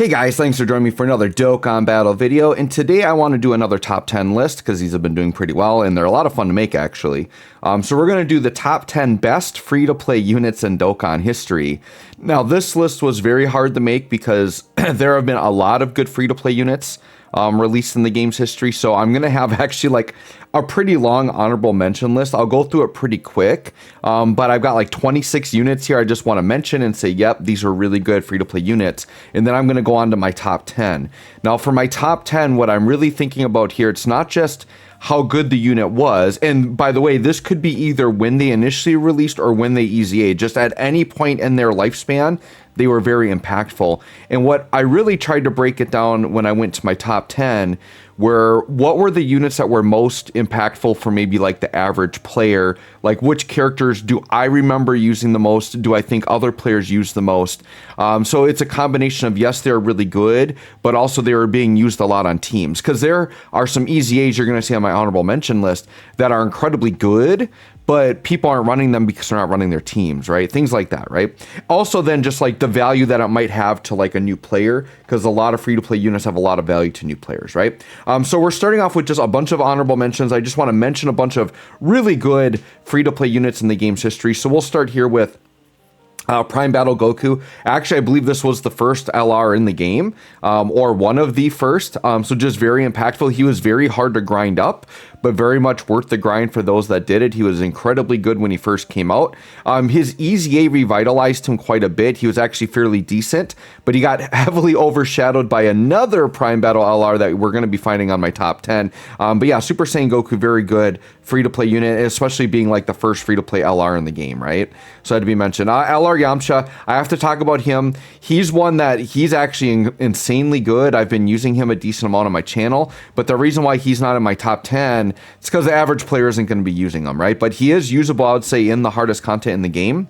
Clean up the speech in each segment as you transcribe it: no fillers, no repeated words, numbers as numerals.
Hey guys, thanks for joining me for another Dokkan battle video, and today I want to do another top 10 list because these have been doing pretty well and they're a lot of fun to make actually. So we're going to do the top 10 best free-to-play units in Dokkan history. Now this list was very hard to make because there have been a lot of good free-to-play units released in the game's history, so I'm going to have actually like a pretty long honorable mention list. I'll go through it pretty quick, but I've got like 26 units here I just want to mention and say, yep, these are really good free-to-play units, and then I'm going to go on to my top 10. Now for my top 10, what I'm really thinking about here, it's not just how good the unit was, and by the way, this could be either when they initially released or when they EZA, just at any point in their lifespan, they were very impactful. And what I really tried to break it down when I went to my top 10 were what were the units that were most impactful for maybe like the average player, like which characters do I remember using the most, do I think other players use the most. So it's a combination of, yes, they're really good, but also they were being used a lot on teams, because there are some EZAs you're going to see on my honorable mention list that are incredibly good, but people aren't running them because they're not running their teams, right? Things like that, right? Also then just like the value that it might have to like a new player, because a lot of free-to-play units have a lot of value to new players, right? So we're starting off with just a bunch of honorable mentions. I just want to mention a bunch of really good free-to-play units in the game's history. So we'll start here with Prime Battle Goku. Actually, I believe this was the first LR in the game, or one of the first. So just very impactful. He was very hard to grind up, but very much worth the grind for those that did it. He was incredibly good when he first came out. His EZA revitalized him quite a bit. He was actually fairly decent, but he got heavily overshadowed by another Prime Battle LR that we're going to be finding on my top 10. But yeah, Super Saiyan Goku, very good free-to-play unit, especially being like the first free-to-play LR in the game, right? So that to be mentioned. LR Yamcha, I have to talk about him. He's one that he's actually insanely good. I've been using him a decent amount on my channel, but the reason why he's not in my top 10, it's because the average player isn't going to be using him, right? But he is usable, I would say, in the hardest content in the game.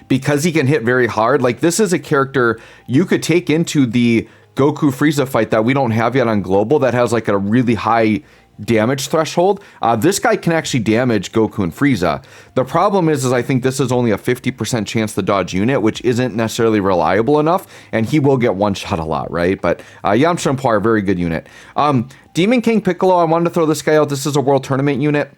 Because he can hit very hard. Like, this is a character you could take into the Goku Frieza fight that we don't have yet on Global that has like a really high damage threshold. This guy can actually damage Goku and Frieza. The problem is I think this is only a 50% chance to dodge unit, which isn't necessarily reliable enough, and he will get one shot a lot, right? But Yamcha and Poir, very good unit. Demon King Piccolo, I wanted to throw this guy out. This is a World Tournament unit.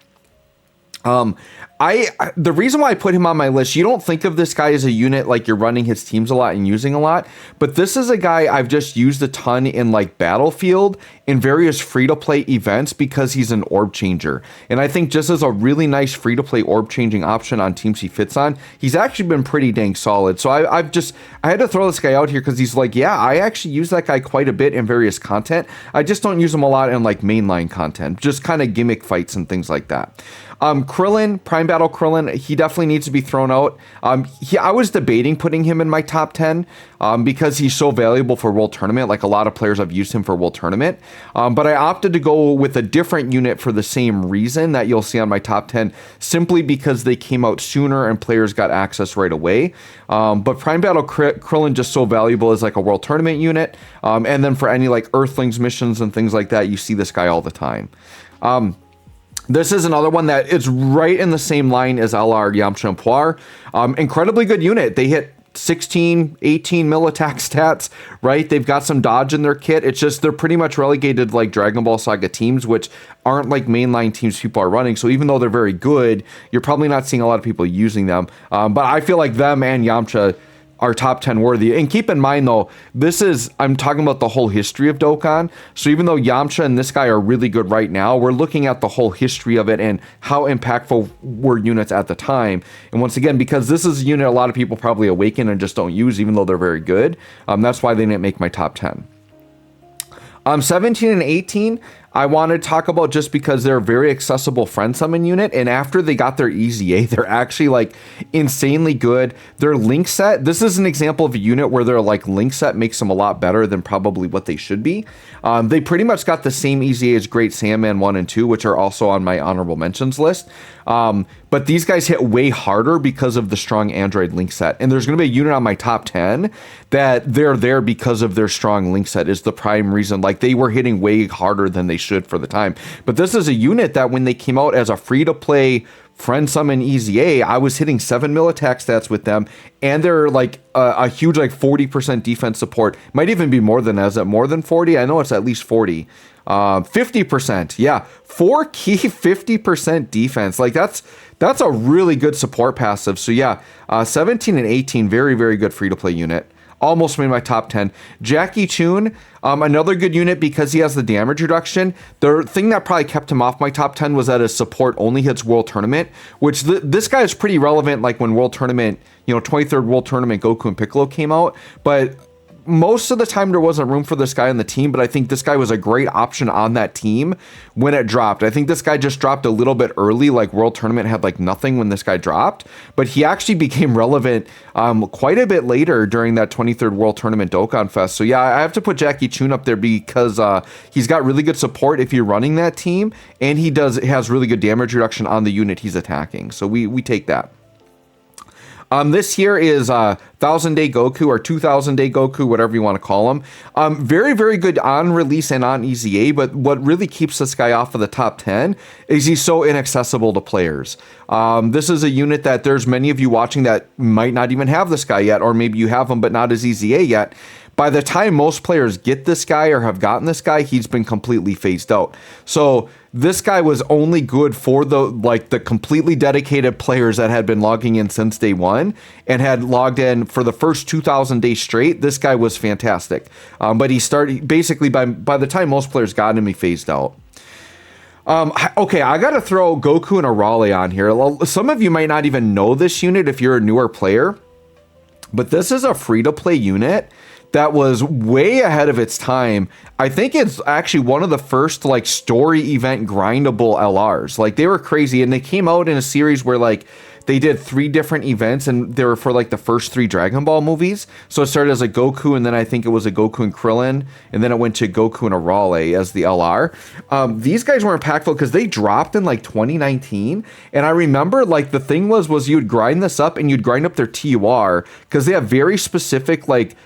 The reason why I put him on my list, you don't think of this guy as a unit like you're running his teams a lot and using a lot, but this is a guy I've just used a ton in like Battlefield in various free-to-play events because he's an orb changer. And I think just as a really nice free-to-play orb changing option on teams he fits on, he's actually been pretty dang solid. So I had to throw this guy out here because he's like, yeah, I actually use that guy quite a bit in various content. I just don't use him a lot in like mainline content, just kind of gimmick fights and things like that. Krillin, Prime Battle Krillin, he definitely needs to be thrown out. I was debating putting him in my top 10 because he's so valuable for World Tournament. Like a lot of players have used him for World Tournament. But I opted to go with a different unit for the same reason that you'll see on my top 10, simply because they came out sooner and players got access right away. But Prime Battle Krillin just so valuable as like a World Tournament unit. And then for any like Earthlings missions and things like that, you see this guy all the time. This is another one that is right in the same line as LR Yamcha and Poir. Incredibly good unit. They hit 16, 18 mil attack stats, right? They've got some dodge in their kit. It's just they're pretty much relegated like Dragon Ball Saga teams, which aren't like mainline teams people are running. So even though they're very good, you're probably not seeing a lot of people using them. But I feel like them and Yamcha are top 10 worthy. And keep in mind though, I'm talking about the whole history of Dokkan. So even though Yamcha and this guy are really good right now, we're looking at the whole history of it and how impactful were units at the time. And once again, because this is a unit a lot of people probably awaken and just don't use, even though they're very good, that's why they didn't make my top 10. 17 and 18, I want to talk about just because they're a very accessible friend summon unit, and after they got their EZA, they're actually like insanely good. Their link set, this is an example of a unit where their like link set makes them a lot better than probably what they should be. They pretty much got the same EZA as Great Saiyaman 1 and 2, which are also on my honorable mentions list. But these guys hit way harder because of the strong Android link set. And there's going to be a unit on my top 10 that they're there because of their strong link set is the prime reason. Like they were hitting way harder than they should for the time. But this is a unit that when they came out as a free-to-play Friend Summon EZA, I was hitting 7 mil attack stats with them, and they're like a huge like 40% defense support. Might even be more than that. Is it more than 40? I know it's at least 40. 50%. Yeah, 4 key 50% defense. Like that's a really good support passive. So yeah, 17 and 18, very, very good free-to-play unit. Almost made my top 10. Jackie Chun, another good unit because he has the damage reduction. The thing that probably kept him off my top 10 was that his support only hits World Tournament, which this guy is pretty relevant like when World Tournament, 23rd World Tournament Goku and Piccolo came out. But most of the time there wasn't room for this guy on the team, but I think this guy was a great option on that team when it dropped. I think this guy just dropped a little bit early, like World Tournament had like nothing when this guy dropped, but he actually became relevant quite a bit later during that 23rd World Tournament Dokkan Fest. So yeah, I have to put Jackie Chun up there because he's got really good support if you're running that team, and he has really good damage reduction on the unit he's attacking. So we take that. This here is 1000 Day Goku or 2000 Day Goku, whatever you want to call him. Very, very good on release and on EZA, but what really keeps this guy off of the top 10 is he's so inaccessible to players. This is a unit that there's many of you watching that might not even have this guy yet, or maybe you have him but not as EZA yet. By the time most players get this guy or have gotten this guy, he's been completely phased out. So this guy was only good for the completely dedicated players that had been logging in since day one and had logged in for the first 2000 days straight. This guy was fantastic. But he started basically by the time most players got him, he phased out. Okay, I got to throw Goku and Arale on here. Some of you might not even know this unit if you're a newer player, but this is a free-to-play unit that was way ahead of its time. I think it's actually one of the first like story event grindable LRs. Like they were crazy, and they came out in a series where like they did 3 different events, and they were for like the first 3 Dragon Ball movies. So it started as a Goku, and then I think it was a Goku and Krillin, and then it went to Goku and Arale as the LR. These guys were impactful because they dropped in like 2019, and I remember like the thing was you'd grind this up and you'd grind up their TUR because they have very specific like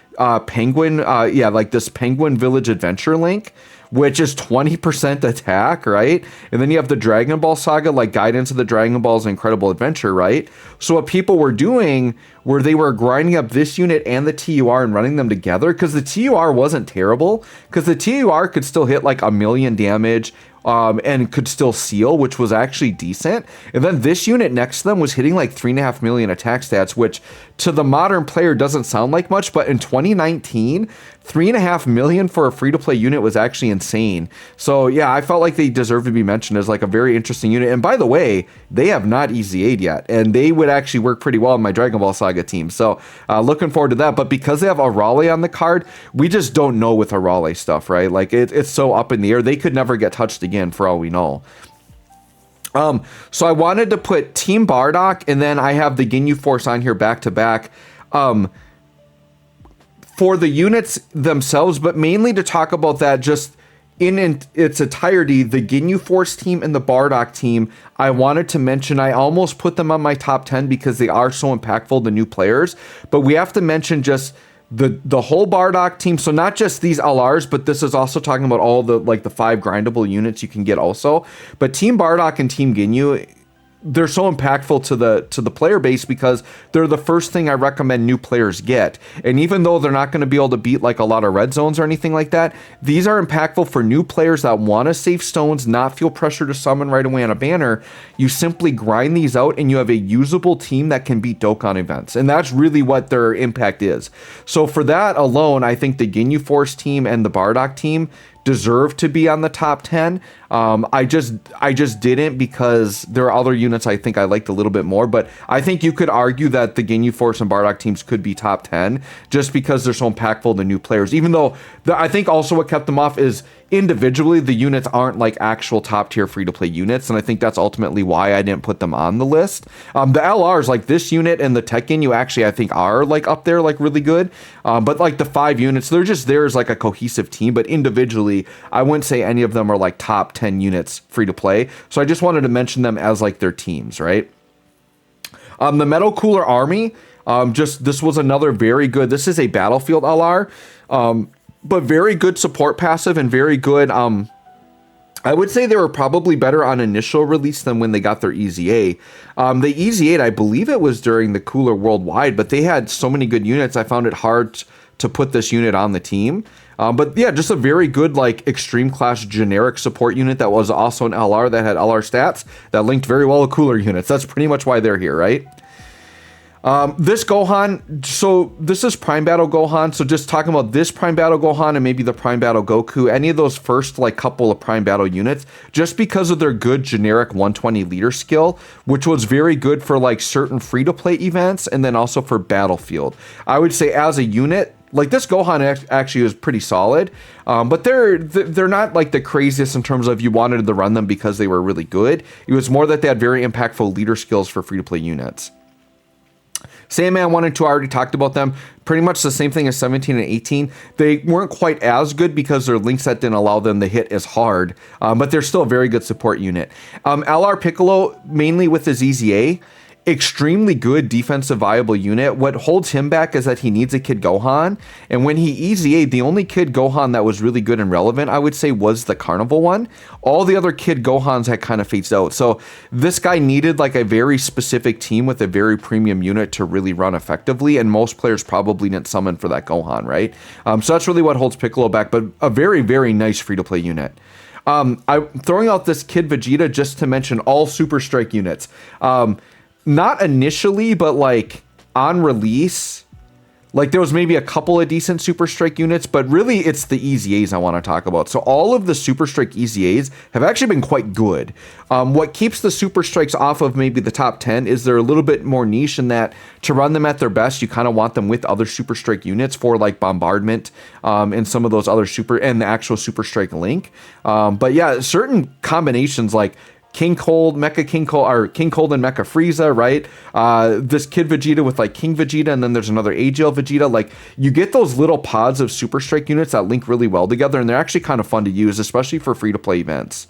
penguin, like this Penguin Village Adventure link, which is 20% attack, right? And then you have the Dragon Ball Saga, like Guidance of the Dragon Ball's Incredible Adventure, right? So what people were doing were they were grinding up this unit and the TUR and running them together, because the TUR wasn't terrible, because the TUR could still hit like 1,000,000 damage, and could still seal, which was actually decent. And then this unit next to them was hitting like 3.5 million attack stats, which to the modern player doesn't sound like much, but in 2019, 3.5 million for a free-to-play unit was actually insane. So yeah, I felt like they deserve to be mentioned as like a very interesting unit. And by the way, they have not EZA'd yet, and they would actually work pretty well in my Dragon Ball Saga team. So looking forward to that. But because they have Arale on the card, we just don't know with Arale stuff, right? Like it's so up in the air. They could never get touched again for all we know. So I wanted to put Team Bardock, and then I have the Ginyu Force on here back to back for the units themselves, but mainly to talk about that just in its entirety, the Ginyu Force team and the Bardock team. I wanted to mention, I almost put them on my top 10 because they are so impactful to new players, but we have to mention just the whole Bardock team. So not just these LRs, but this is also talking about all the like the 5 grindable units you can get also. But Team Bardock and Team Ginyu, they're so impactful to the player base because they're the first thing I recommend new players get. And even though they're not going to be able to beat like a lot of red zones or anything like that, these are impactful for new players that want to save stones, not feel pressure to summon right away on a banner. You simply grind these out and you have a usable team that can beat Dokkan events. And that's really what their impact is. So for that alone, I think the Ginyu Force team and the Bardock team deserve to be on the top 10. I just didn't because there are other units I think I liked a little bit more, but I think you could argue that the Ginyu Force and Bardock teams could be top 10 just because they're so impactful to new players, even though I think also what kept them off is individually the units aren't like actual top tier free to play units, and I think that's ultimately why I didn't put them on the list. The LRs like this unit and the Tech Ginyu actually I think are like up there like really good, but like the 5 units, they're just there as like a cohesive team, but individually I wouldn't say any of them are like top 10 units free to play. So I just wanted to mention them as like their teams, right? The Metal Cooler Army, this was another very good, this is a Battlefield LR, but very good support passive and very good I would say they were probably better on initial release than when they got their EZA. The EZ8, I believe it was during the Cooler Worldwide, but they had so many good units, I found it hard to put this unit on the team. But yeah, just a very good, like, extreme class generic support unit that was also an LR that had LR stats that linked very well with Cooler units. That's pretty much why they're here, right? This Gohan, so this is Prime Battle Gohan, so just talking about this Prime Battle Gohan and maybe the Prime Battle Goku, any of those first like couple of Prime Battle units, just because of their good generic 120 leader skill, which was very good for like certain free-to-play events and then also for Battlefield. I would say as a unit, like this Gohan actually was pretty solid, but they're not like the craziest in terms of you wanted to run them because they were really good. It was more that they had very impactful leader skills for free-to-play units. Sandman 1 and 2, I already talked about them. Pretty much the same thing as 17 and 18. They weren't quite as good because their link set didn't allow them to hit as hard, but they're still a very good support unit. LR Piccolo, mainly with his EZA, extremely good defensive viable unit. What holds him back is that he needs a Kid Gohan, and when he EZA'd, the only Kid Gohan that was really good and relevant, I would say, was the Carnival one. All the other Kid Gohans had kind of phased out, so this guy needed like a very specific team with a very premium unit to really run effectively, and most players probably didn't summon for that Gohan, right? So that's really what holds Piccolo back, but a very, very nice free-to-play unit. I'm throwing out this Kid Vegeta just to mention all Super Strike units. Not initially, but like on release, like there was maybe a couple of decent Super Strike units, but really it's the EZAs I want to talk about. So all of the Super Strike EZAs have actually been quite good. What keeps the Super Strikes off of maybe the top 10 is they're a little bit more niche in that to run them at their best, you kind of want them with other Super Strike units for like Bombardment and some of those other and the actual Super Strike Link. But yeah, certain combinations like King Cold, Mecha King Cold, or King Cold and Mecha Frieza, right? This Kid Vegeta with like King Vegeta, and then there's another AGL Vegeta. Like, you get those little pods of Super Strike units that link really well together, and they're actually kind of fun to use, especially for free-to-play events.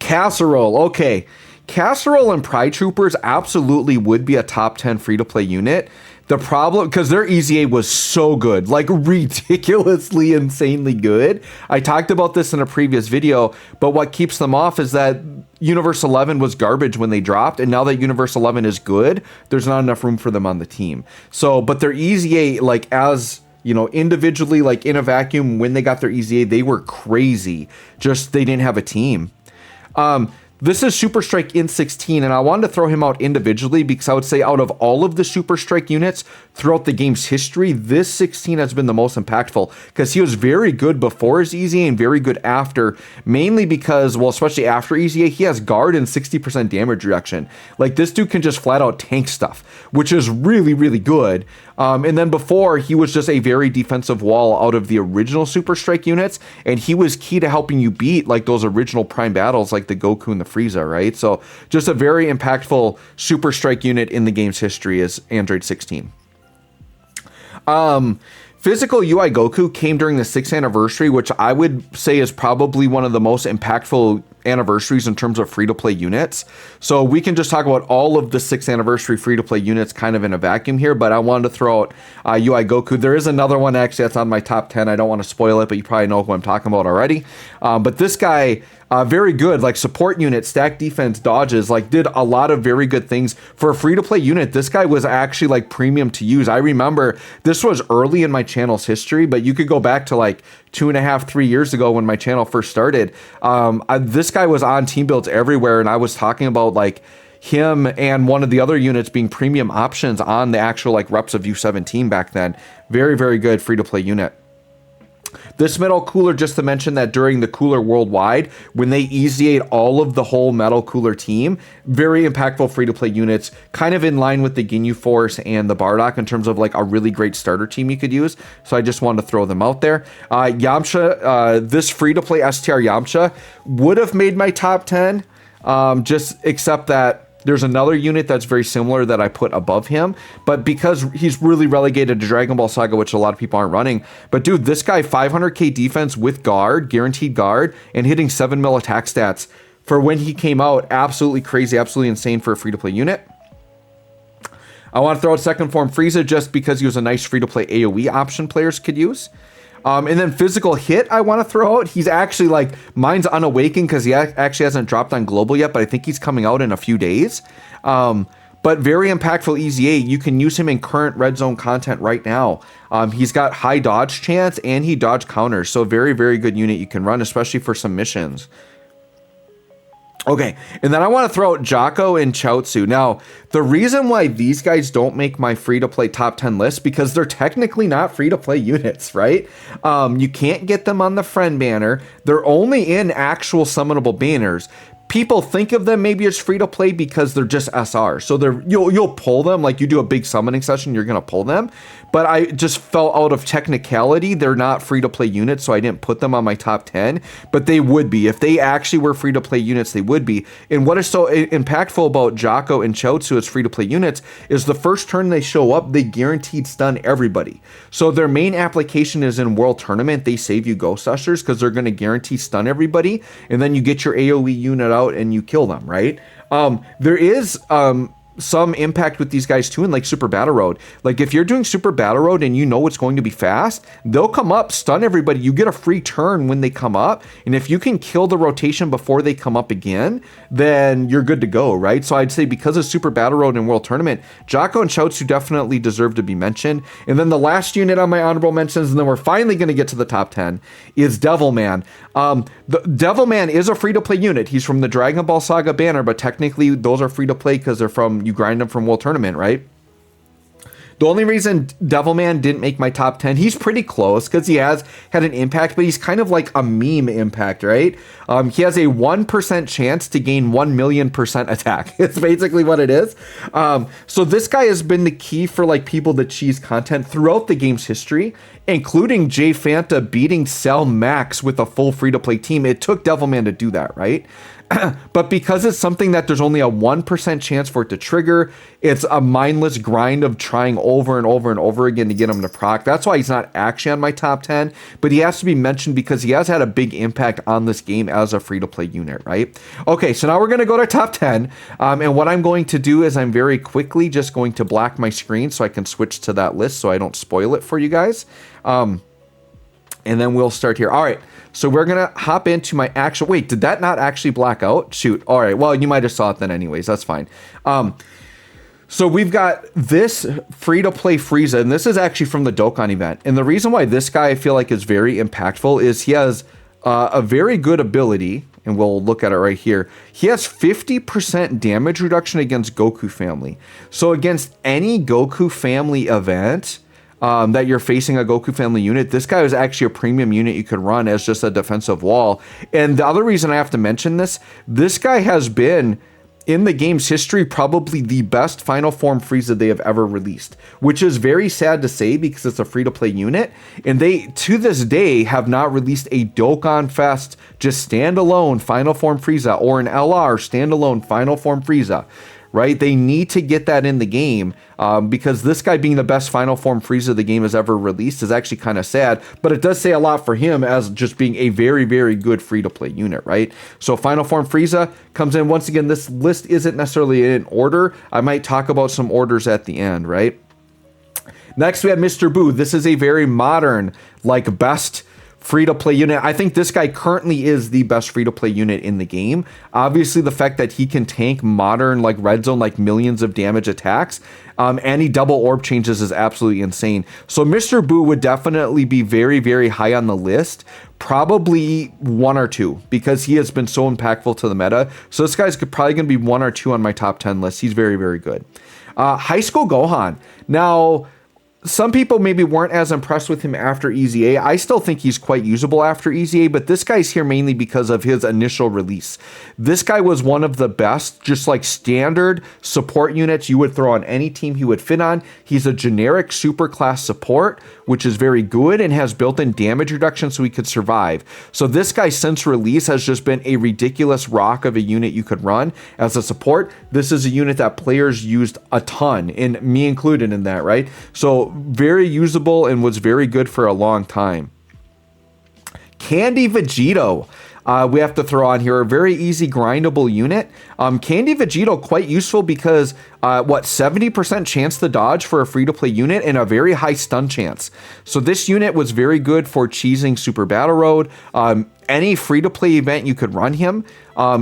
Casserole, okay. Casserole and Pride Troopers absolutely would be a top 10 free-to-play unit. The problem, because their EZA was so good, like ridiculously, insanely good. I talked about this in a previous video, but what keeps them off is that Universe 11 was garbage when they dropped, and now that Universe 11 is good, there's not enough room for them on the team. So, but their EZA, like as, you know, individually, like in a vacuum, when they got their EZA, they were crazy. Just, they didn't have a team. This is Super Strike in 16, and I wanted to throw him out individually because I would say out of all of the Super Strike units throughout the game's history, this 16 has been the most impactful because he was very good before his EZA and very good after, mainly because, well, especially after EZA, he has guard and 60% damage reduction. Like, this dude can just flat out tank stuff, which is really, really good. And then before, he was just a very defensive wall out of the original Super Strike units, and he was key to helping you beat like those original Prime battles like the Goku and the Frieza, right? So just a very impactful Super Strike unit in the game's history is Android 16. Physical UI Goku came during the 6th anniversary, which I would say is probably one of the most impactful anniversaries in terms of free-to-play units. So we can just talk about all of the 6th anniversary free-to-play units kind of in a vacuum here, but I wanted to throw out UI Goku. There is another one actually that's on my top 10. I don't want to spoil it, but you probably know who I'm talking about already. But this guy, very good, like support unit, stack defense, dodges, like did a lot of very good things. For a free-to-play unit, this guy was actually like premium to use. I remember this was early in my channel's history, but you could go back to like 2.5, 3 years ago when my channel first started. This guy was on team builds everywhere, and I was talking about like him and one of the other units being premium options on the actual like reps of U17 back then. Very, very good free-to-play unit. This Metal Cooler, just to mention that during the Cooler Worldwide, when they EZA'd all of the whole Metal Cooler team, very impactful free-to-play units, kind of in line with the Ginyu Force and the Bardock in terms of like a really great starter team you could use. So I just wanted to throw them out there. Yamcha, this free-to-play STR Yamcha would have made my top 10, just except that there's another unit that's very similar that I put above him, but because he's really relegated to Dragon Ball Saga, which a lot of people aren't running. But dude, this guy, 500k defense with guard, guaranteed guard, and hitting 7 mil attack stats for when he came out, absolutely crazy, absolutely insane for a free-to-play unit. I want to throw out second form Frieza just because he was a nice free-to-play AoE option players could use. And then physical hit, I want to throw out. He's actually like, mine's unawakened because he actually hasn't dropped on global yet, but I think he's coming out in a few days. But very impactful EZA. You can use him in current red zone content right now. He's got high dodge chance and he dodge counters. So very, very good unit you can run, especially for some missions. Okay, and then I want to throw out Jocko and Chaozu. Now, the reason why these guys don't make my free-to-play top 10 list, because they're technically not free-to-play units, right? You can't get them on the friend banner. They're only in actual summonable banners. People think of them maybe as free to play because they're just SR. So you'll pull them, like you do a big summoning session, you're gonna pull them. But I just felt out of technicality, they're not free to play units, so I didn't put them on my top 10. But they would be. If they actually were free to play units, they would be. And what is so impactful about Jocko and Chaozu as free to play units is the first turn they show up, they guaranteed stun everybody. So their main application is in World Tournament. They save you Ghost Ushers because they're gonna guarantee stun everybody, and then you get your AoE unit out and you kill them, right? There is some impact with these guys too in like Super Battle Road. Like if you're doing Super Battle Road and you know it's going to be fast, they'll come up, stun everybody. You get a free turn when they come up. And if you can kill the rotation before they come up again, then you're good to go, right? So I'd say because of Super Battle Road and World Tournament, Jocko and Chaozu definitely deserve to be mentioned. And then the last unit on my honorable mentions, and then we're finally going to get to the top 10, is Devilman. The Devilman is a free-to-play unit. He's from the Dragon Ball Saga banner, but technically those are free-to-play because they're from, you grind them from World Tournament, right? The only reason Devilman didn't make my top 10, he's pretty close because he has had an impact, but he's kind of like a meme impact, right? He has a 1% chance to gain 1,000,000% attack. It's basically what it is. So this guy has been the key for like people to cheese content throughout the game's history, including Jay Fanta beating Cell Max with a full free-to-play team. It took Devilman to do that, right? But because it's something that there's only a 1% chance for it to trigger, it's a mindless grind of trying over and over and over again to get him to proc. That's why he's not actually on my top 10, but he has to be mentioned because he has had a big impact on this game as a free-to-play unit, right? Okay, so now we're going to go to top 10, and what I'm going to do is I'm very quickly just going to black my screen so I can switch to that list so I don't spoil it for you guys. And then we'll start here. All right, so we're gonna hop into my actual, wait, did that not actually black out? Shoot, all right, well, you might have saw it then anyways, that's fine. So we've got this free-to-play Frieza, and this is actually from the Dokkan event. And the reason why this guy I feel like is very impactful is he has a very good ability, and we'll look at it right here. He has 50% damage reduction against Goku family. So against any Goku family event, that you're facing a Goku family unit, this guy is actually a premium unit you could run as just a defensive wall. And the other reason I have to mention this guy has been, in the game's history, probably the best final form Frieza they have ever released, which is very sad to say because it's a free-to-play unit, and they, to this day, have not released a Dokkan Fest just standalone final form Frieza or an LR standalone final form Frieza. Right? They need to get that in the game because this guy being the best final form Frieza the game has ever released is actually kind of sad, but it does say a lot for him as just being a very, very good free-to-play unit, right? So final form Frieza comes in. Once again, this list isn't necessarily in order. I might talk about some orders at the end, right? Next, we have Mr. Boo. This is a very modern, like, best free-to-play unit. I think this guy currently is the best free-to-play unit in the game. Obviously, the fact that he can tank modern, like, red zone, like, millions of damage attacks, and he double orb changes is absolutely insane. So Mr. Boo would definitely be very, very high on the list. Probably 1 or 2 because he has been so impactful to the meta. So this guy's probably going to be 1 or 2 on my top 10 list. He's very, very good. High School Gohan. Now, some people maybe weren't as impressed with him after EZA. I still think he's quite usable after EZA, but this guy's here mainly because of his initial release. This guy was one of the best, just like standard support units you would throw on any team he would fit on. He's a generic super class support, which is very good and has built-in damage reduction so he could survive. So this guy since release has just been a ridiculous rock of a unit you could run as a support. This is a unit that players used a ton, and me included in that, right? So very usable and was very good for a long time. Candy Vegito. we have to throw on here a very easy grindable unit. Candy Vegito, quite useful because 70% chance to dodge for a free-to-play unit and a very high stun chance. So this unit was very good for cheesing Super Battle Road. Any free-to-play event you could run him.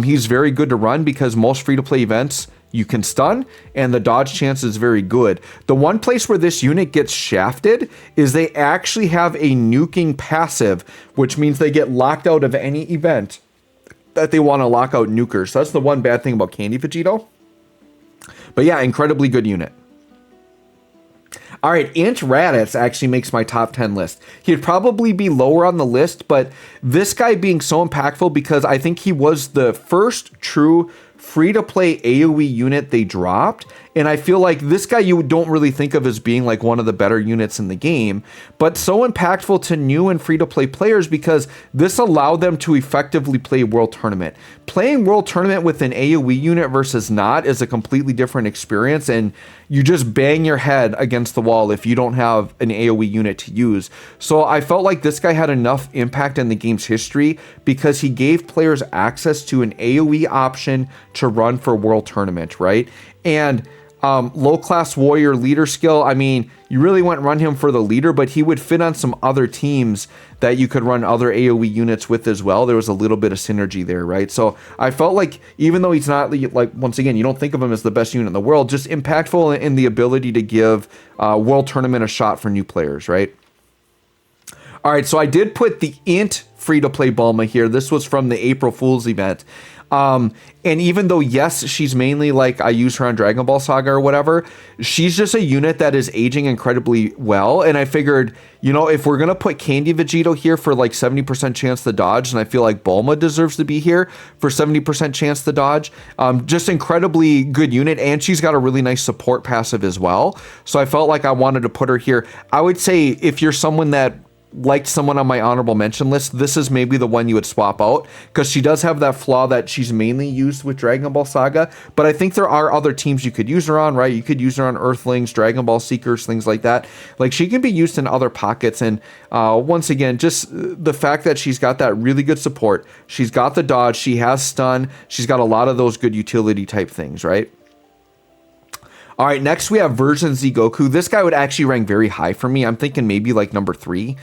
He's very good to run because most free-to-play events you can stun, and the dodge chance is very good. The one place where this unit gets shafted is they actually have a nuking passive, which means they get locked out of any event that they want to lock out nukers. So that's the one bad thing about Candy Vegito. But yeah, incredibly good unit. All right, Ant Raditz actually makes my top 10 list. He'd probably be lower on the list, but this guy being so impactful because I think he was the first true free-to-play AoE unit they dropped, and I feel like this guy you don't really think of as being like one of the better units in the game, but so impactful to new and free-to-play players because this allowed them to effectively play World Tournament. Playing World Tournament with an AoE unit versus not is a completely different experience, and you just bang your head against the wall if you don't have an AoE unit to use. So I felt like this guy had enough impact in the game's history because he gave players access to an AoE option to run for World Tournament, right? And low-class warrior leader skill, I mean, you really wouldn't run him for the leader, but he would fit on some other teams that you could run other AoE units with as well. There was a little bit of synergy there, right? So I felt like even though he's not, like, once again, you don't think of him as the best unit in the world, just impactful in the ability to give World Tournament a shot for new players, right? All right, so I did put the Int free-to-play Bulma here. This was from the April Fool's event. And even though, yes, she's mainly like I use her on Dragon Ball Saga or whatever, she's just a unit that is aging incredibly well. And I figured, you know, if we're going to put Candy Vegito here for like 70% chance to dodge, and I feel like Bulma deserves to be here for 70% chance to dodge, just incredibly good unit. And she's got a really nice support passive as well. So I felt like I wanted to put her here. I would say if you're someone that liked someone on my honorable mention list, this is maybe the one you would swap out because she does have that flaw that she's mainly used with Dragon Ball Saga, but I think there are other teams you could use her on, right? You could use her on Earthlings, Dragon Ball Seekers, things like that. Like she can be used in other pockets, and once again, just the fact that she's got that really good support, she's got the dodge, she has stun, she's got a lot of those good utility type things, right? All right, next we have version Z Goku. This guy would actually rank very high for me. I'm thinking maybe like number 3.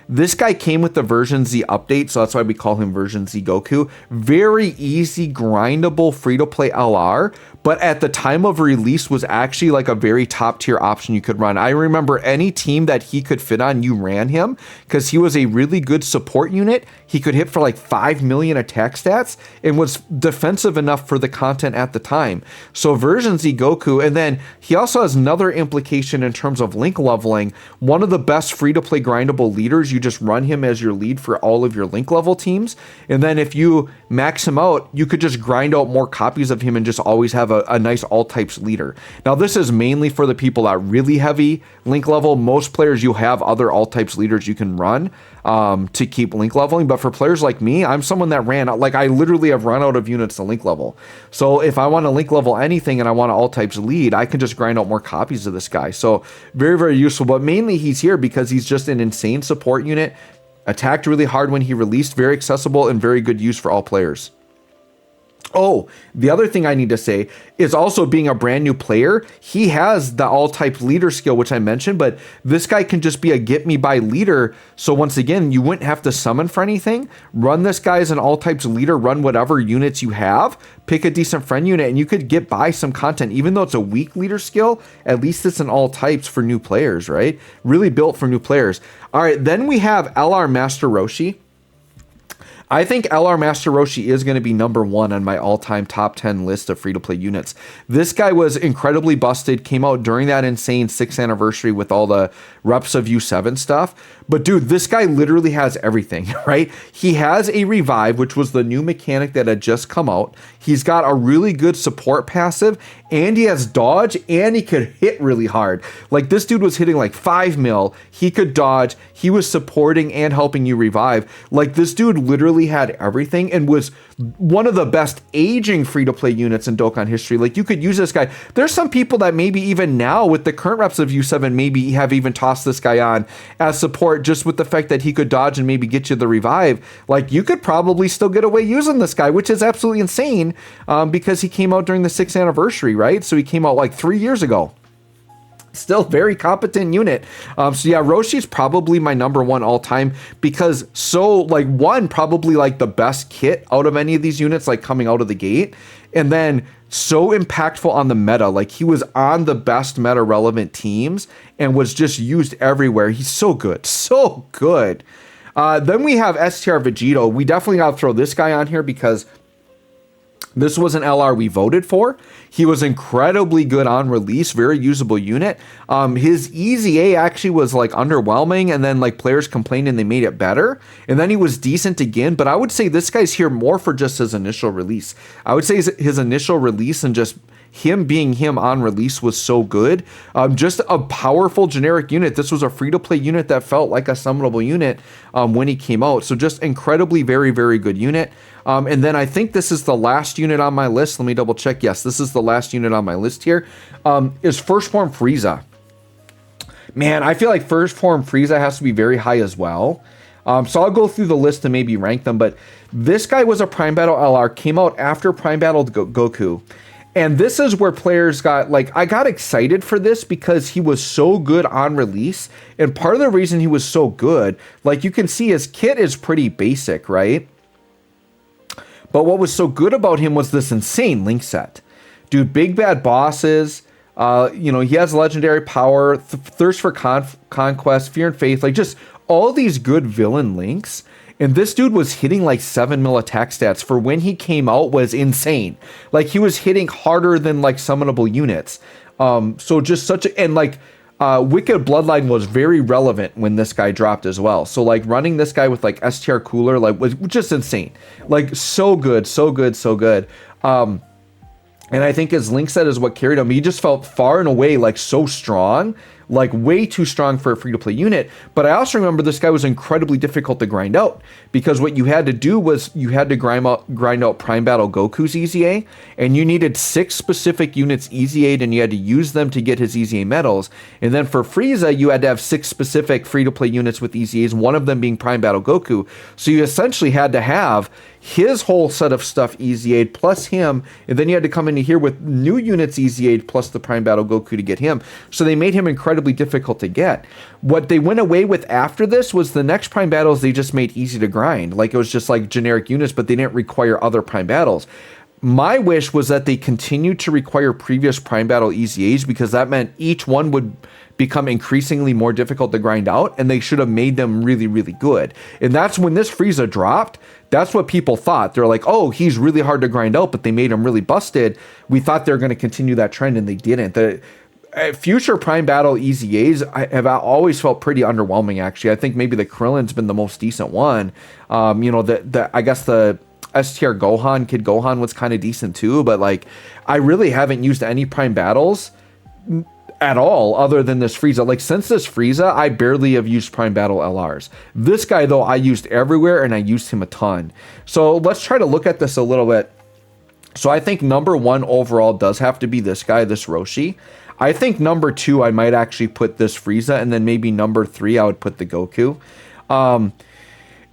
This guy came with the version Z update, so that's why we call him version Z Goku. Very easy, grindable, free-to-play LR, but at the time of release was actually like a very top tier option you could run. I remember any team that he could fit on, you ran him because he was a really good support unit. He could hit for like 5 million attack stats and was defensive enough for the content at the time. So version Z Goku, and then he also has another implication in terms of link leveling. One of the best free-to-play grindable leaders, you just run him as your lead for all of your link level teams. And then if you max him out, you could just grind out more copies of him and just always have a nice all types leader. Now this is mainly for the people that really heavy link level. Most players, you have other all types leaders you can run to keep link leveling. But for players like me, I'm someone that ran out, like I literally have run out of units to link level. So if I want to link level anything and I want to all types lead, I can just grind out more copies of this guy. So very, very useful. But mainly he's here because he's just an insane support unit. Attacked really hard when he released, very accessible and very good use for all players. Oh, the other thing I need to say is also being a brand new player, he has the all type leader skill, which I mentioned, but this guy can just be a get me by leader. So once again, you wouldn't have to summon for anything. Run this guy as an all types leader, run whatever units you have, pick a decent friend unit, and you could get by some content. Even though it's a weak leader skill, at least it's an all types for new players, right? Really built for new players. All right, then we have LR Master Roshi. I think LR Master Roshi is going to be number 1 on my all-time top 10 list of free-to-play units. This guy was incredibly busted, came out during that insane 6th anniversary with all the reps of U7 stuff. But dude, this guy literally has everything, right? He has a revive, which was the new mechanic that had just come out. He's got a really good support passive, and he has dodge, and he could hit really hard. Like this dude was hitting like 5 mil. He could dodge. He was supporting and helping you revive. Like this dude literally literally had everything and was one of the best aging free-to-play units in Dokkan history. Like, you could use this guy. There's some people that maybe even now with the current reps of U7 maybe have even tossed this guy on as support just with the fact that he could dodge and maybe get you the revive. Like, you could probably still get away using this guy, which is absolutely insane, because he came out during the 6th anniversary, right? So he came out like 3 years ago. Still very competent unit. So yeah, Roshi's probably my number one all time because probably like the best kit out of any of these units, like coming out of the gate, and then so impactful on the meta. Like, he was on the best meta relevant teams and was just used everywhere. He's so good, so good. Then we have STR Vegito. We definitely got to throw this guy on here because this was an LR we voted for. He was incredibly good on release, very usable unit. His EZA actually was like underwhelming, and then like players complained and they made it better. And then he was decent again, but I would say this guy's here more for just his initial release. I would say his initial release and just him being him on release was so good. Just a powerful generic unit. This was a free-to-play unit that felt like a summonable unit when he came out. So just incredibly, very, very good unit. And then I think this is the last unit on my list. Let me double check. Yes, this is the last unit on my list here. Is First Form Frieza. Man, I feel like First Form Frieza has to be very high as well. So I'll go through the list and maybe rank them. But this guy was a Prime Battle LR, came out after Prime Battle Goku. And this is where players got, like, I got excited for this because he was so good on release. And part of the reason he was so good, like you can see his kit is pretty basic, right? But what was so good about him was this insane link set. Dude, big bad bosses, he has legendary power, thirst for conquest, fear and faith, like just all these good villain links. And this dude was hitting like 7 mil attack stats for when he came out was insane. Like, he was hitting harder than like summonable units. So just such a, and like Wicked Bloodline was very relevant when this guy dropped as well. So like running this guy with like STR Cooler, like, was just insane. Like, so good, so good, so good. And I think his link set is what carried him. He just felt far and away like so strong, like way too strong for a free-to-play unit. But I also remember this guy was incredibly difficult to grind out because what you had to do was you had to grind out Prime Battle Goku's EZA, and you needed 6 specific units EZA'd, and you had to use them to get his EZA medals. And then for Frieza, you had to have 6 specific free-to-play units with EZAs, one of them being Prime Battle Goku. So you essentially had to have his whole set of stuff EZA'd plus him, and then you had to come into here with new units EZA'd plus the Prime Battle Goku to get him. So they made him incredibly difficult to get. What they went away with after this was the next Prime Battles they just made easy to grind. Like, it was just like generic units, but they didn't require other Prime Battles. My wish was that they continued to require previous Prime Battle EZAs because that meant each one would become increasingly more difficult to grind out, and they should have made them really, really good. And that's when this Frieza dropped. That's what people thought. They're like, oh, he's really hard to grind out, but they made him really busted. We thought they were going to continue that trend, and they didn't. The future Prime Battle EZAs have always felt pretty underwhelming, actually. I think maybe the Krillin's been the most decent one. I guess the STR Gohan, Kid Gohan was kind of decent too, but like, I really haven't used any Prime Battles at all other than this Frieza. Like, since this Frieza, I barely have used Prime Battle LRs. This guy, though, I used everywhere, and I used him a ton. So let's try to look at this a little bit. So I think number 1 overall does have to be this guy, this Roshi. I think number 2, I might actually put this Frieza, and then maybe number 3, I would put the Goku.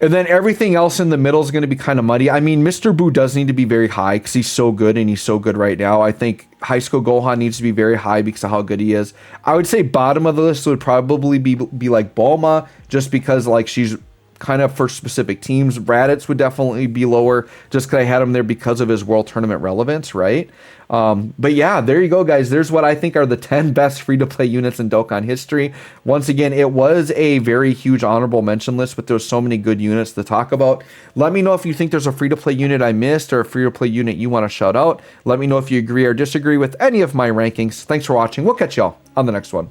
And then everything else in the middle is going to be kind of muddy. I mean, Mr. Buu does need to be very high because he's so good, and he's so good right now. I think High School Gohan needs to be very high because of how good he is. I would say bottom of the list would probably be like Bulma, just because like she's kind of for specific teams. Raditz would definitely be lower just because I had him there because of his World Tournament relevance, right? But yeah, there you go, guys. There's what I think are the 10 best free-to-play units in Dokkan history. Once again, it was a very huge honorable mention list, but there's so many good units to talk about. Let me know if you think there's a free-to-play unit I missed or a free-to-play unit you want to shout out. Let me know if you agree or disagree with any of my rankings. Thanks for watching. We'll catch y'all on the next one.